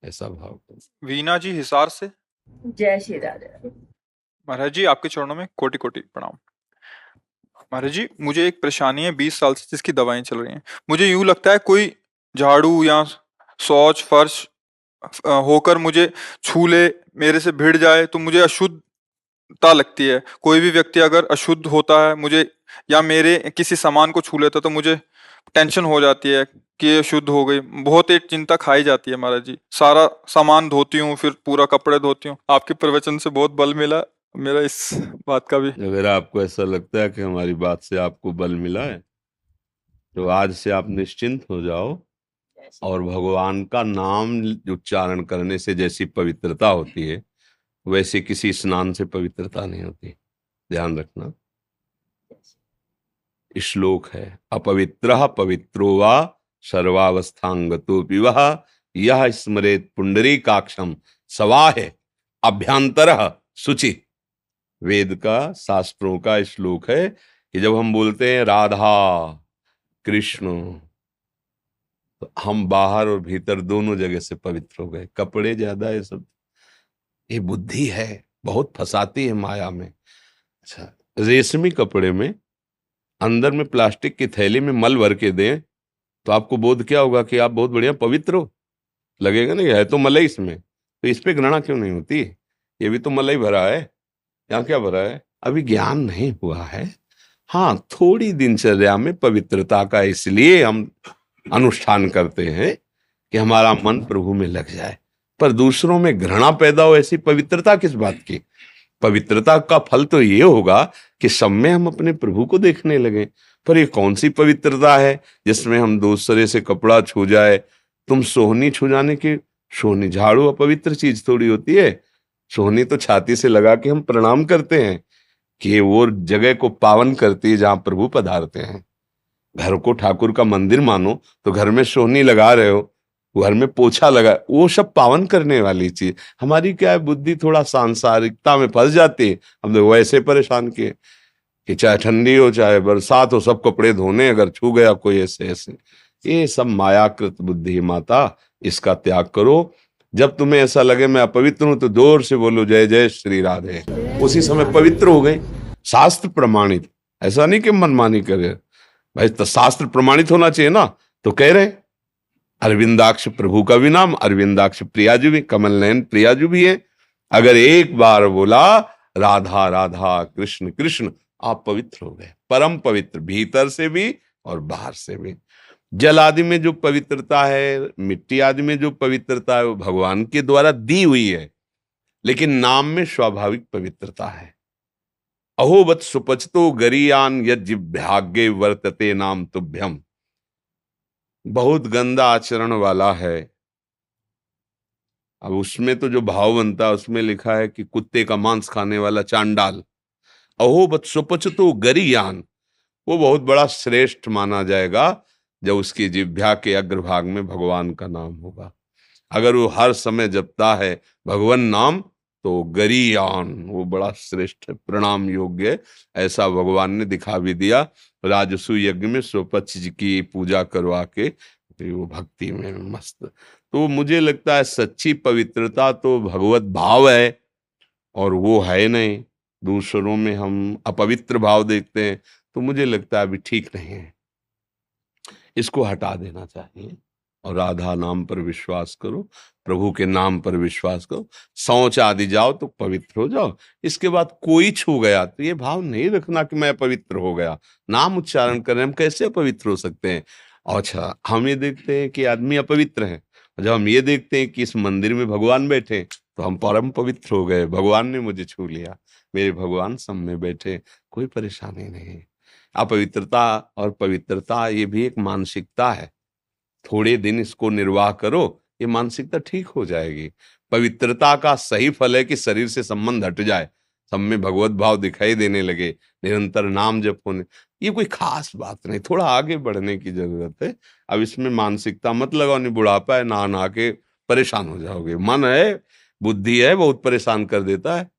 ऐसा भाव करो। वीना जी हिसार से। जय श्री राधे। महाराज जी आपके चरणों में कोटि कोटि प्रणाम। महाराज जी मुझे एक परेशानी है 20 साल से जिसकी दवाएं चल रही हैं। मुझे यूं लगता है कोई झाड़ू या शौच फर्श होकर मुझे छू ले, मेरे से भिड़ जाए तो मुझे अशुद्धता लगती है। कोई भी व्यक्ति अगर अशुद्ध होता है मुझे, या मेरे किसी सामान को छू लेता तो मुझे टेंशन हो जाती है कि ये शुद्ध हो गई। बहुत एक चिंता खाई जाती है महाराज जी। सारा सामान धोती हूँ, फिर पूरा कपड़े धोती हूँ। आपके प्रवचन से बहुत बल मिला मेरा इस बात का भी। अगर आपको ऐसा लगता है कि हमारी बात से आपको बल मिला है तो आज से आप निश्चिंत हो जाओ, और भगवान का नाम उच्चारण करने से जैसी पवित्रता होती है वैसे किसी स्नान से पवित्रता नहीं होती। ध्यान रखना। श्लोक है, अपवित्रः पवित्रो वा सर्वावस्थांगतो विवह यह स्मरेत पुंडरीकाक्षम सवाहे अभ्यंतरः शुचि। वेद का, शास्त्रों का श्लोक है कि जब हम बोलते हैं राधा कृष्ण तो हम बाहर और भीतर दोनों जगह से पवित्र हो गए। कपड़े ज्यादा ये सब, ये बुद्धि है, बहुत फंसाती है माया में। अच्छा, रेशमी कपड़े में अंदर में प्लास्टिक की थैली में मल भर के दें तो आपको बोध क्या होगा कि आप बहुत बढ़िया पवित्र हो? लगेगा नहीं, है तो मलाई इसमें, तो इस पे घृणा क्यों नहीं होती? ये भी तो मलाई भरा है, यहाँ क्या भरा है? अभी ज्ञान नहीं हुआ है। हाँ, थोड़ी दिनचर्या में पवित्रता का इसलिए हम अनुष्ठान करते हैं कि हमारा मन प्रभु में लग जाए, पर दूसरों में घृणा पैदा हो, ऐसी पवित्रता किस बात की? पवित्रता का फल तो ये होगा कि सब में हम अपने प्रभु को देखने लगे। पर ये कौन सी पवित्रता है जिसमें हम दूसरे से कपड़ा छू जाए? तुम सोहनी छू जाने की, सोहनी झाड़ू अपवित्र चीज थोड़ी होती है। सोहनी तो छाती से लगा के हम प्रणाम करते हैं कि वो जगह को पावन करती है जहां प्रभु पधारते हैं। घर को ठाकुर का मंदिर मानो तो घर में सोहनी लगा रहे हो, घर में पोछा लगा, वो सब पावन करने वाली चीज। हमारी क्या है, बुद्धि थोड़ा सांसारिकता में फंस जाती है। हम तो वैसे परेशान किए कि चाहे ठंडी हो चाहे बरसात हो सब कपड़े धोने, अगर छू गया कोई ऐसे ऐसे। ये सब मायाकृत बुद्धि माता, इसका त्याग करो। जब तुम्हें ऐसा लगे मैं अपवित्र हूं तो जोर से बोलो जय जय श्री राधे, उसी समय पवित्र हो गए। शास्त्र प्रमाणित, ऐसा नहीं कि मनमानी करे भाई, तो शास्त्र प्रमाणित होना चाहिए ना। तो कह रहे अरविंदाक्ष प्रभु का भी नाम अरविंदाक्ष प्रियाजू भी, कमल नयन प्रियाजू भी है। अगर एक बार बोला राधा राधा कृष्ण कृष्ण, आप पवित्र हो गए, परम पवित्र, भीतर से भी और बाहर से भी। जल आदि में जो पवित्रता है, मिट्टी आदि में जो पवित्रता है, वो भगवान के द्वारा दी हुई है, लेकिन नाम में स्वाभाविक पवित्रता है। अहोवत सुपचतो गरियान यज्ञभाग्ये वर्तते नाम तुभ्यम। बहुत गंदा आचरण वाला है। अब उसमें तो जो भाव बनता है उसमें लिखा है कि कुत्ते का मांस खाने वाला चांडाल। अहोवत सुपचतो गरियान, वो बहुत बड़ा श्रेष्ठ माना जाएगा जब उसकी जिह्वा के अग्रभाग में भगवान का नाम होगा। अगर वो हर समय जपता है भगवान नाम तो गरियान, वो बड़ा श्रेष्ठ प्रणाम योग्य है। ऐसा भगवान ने दिखा भी दिया राजसु यज्ञ में स्वपक्ष जी की पूजा करवा के, वो भक्ति में मस्त। तो मुझे लगता है सच्ची पवित्रता तो भगवत भाव है, और वो है नहीं। दूसरों में हम अपवित्र भाव देखते हैं तो मुझे लगता है अभी ठीक नहीं है, इसको हटा देना चाहिए। और राधा नाम पर विश्वास करो, प्रभु के नाम पर विश्वास करो, शौच आदि जाओ तो पवित्र हो जाओ। इसके बाद कोई छू गया तो ये भाव नहीं रखना कि मैं पवित्र हो गया। नाम उच्चारण कर रहे हैं, हम कैसे अपवित्र हो सकते हैं? अच्छा, हम ये देखते हैं कि आदमी अपवित्र है, जब हम ये देखते हैं कि इस मंदिर में भगवान बैठे तो हम परम पवित्र हो गए। भगवान ने मुझे छू लिया, मेरे भगवान सब में बैठे, कोई परेशानी नहीं। अपवित्रता और पवित्रता ये भी एक मानसिकता है। थोड़े दिन इसको निर्वाह करो, ये मानसिकता ठीक हो जाएगी। पवित्रता का सही फल है कि शरीर से संबंध हट जाए, सब में भगवत भाव दिखाई देने लगे, निरंतर नाम जप होने। ये कोई खास बात नहीं, थोड़ा आगे बढ़ने की जरूरत है। अब इसमें मानसिकता मत लगाओ, नहीं बुढ़ापा है नहा नहा के परेशान हो जाओगे। मन है, बुद्धि है, बहुत परेशान कर देता है।